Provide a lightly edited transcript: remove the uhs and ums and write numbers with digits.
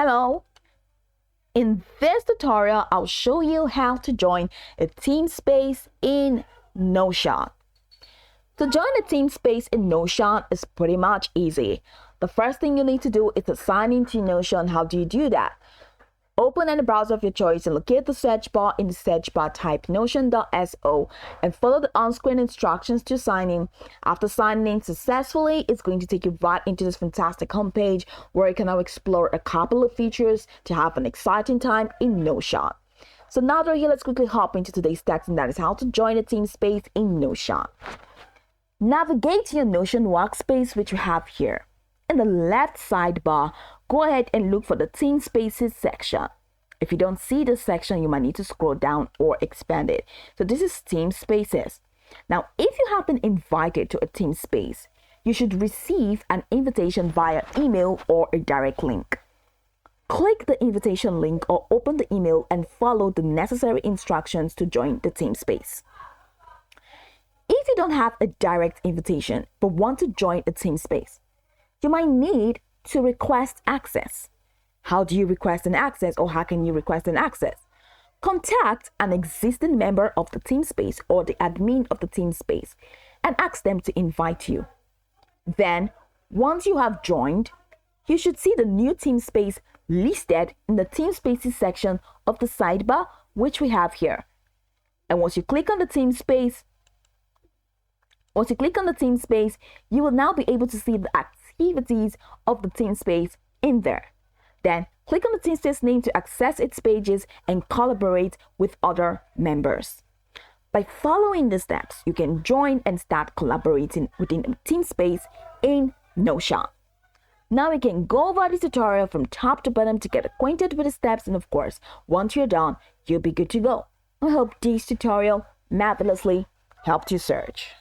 Hello! In this tutorial, I'll show you how to join a Teamspace in Notion. To join a Teamspace in Notion is pretty much easy. The first thing you need to do is to sign into Notion. How do you do that? Open any browser of your choice and locate the search bar. In the search bar, type notion.so and follow the on-screen instructions to sign in. After signing in successfully, it's going to take you right into this fantastic homepage where you can now explore a couple of features to have an exciting time in Notion. So now that we're here, let's quickly hop into today's text, and that is how to join a Teamspace in Notion. Navigate to your Notion workspace, which you have here. In the left sidebar, go ahead and look for the Teamspaces section. If you don't see this section, you might need to scroll down or expand it. So this is Teamspaces. Now, if you have been invited to a Teamspace, you should receive an invitation via email or a direct link. Click the invitation link or open the email and follow the necessary instructions to join the Teamspace. If you don't have a direct invitation but want to join a Teamspace, you might need to request access. How do you request an access, or how can you request an access? Contact an existing member of the Teamspace or the admin of the Teamspace and ask them to invite you. Then, once you have joined, you should see the new Teamspace listed in the Teamspaces section of the sidebar, which we have here. And once you click on the Teamspace, you will now be able to see the activities of the Teamspace in there. Then click on the Teamspace name to access its pages and collaborate with other members. By following the steps, you can join and start collaborating within a Teamspace in Notion. Now we can go over this tutorial from top to bottom to get acquainted with the steps, and of course, once you're done, you'll be good to go. I hope this tutorial marvelously helped you search.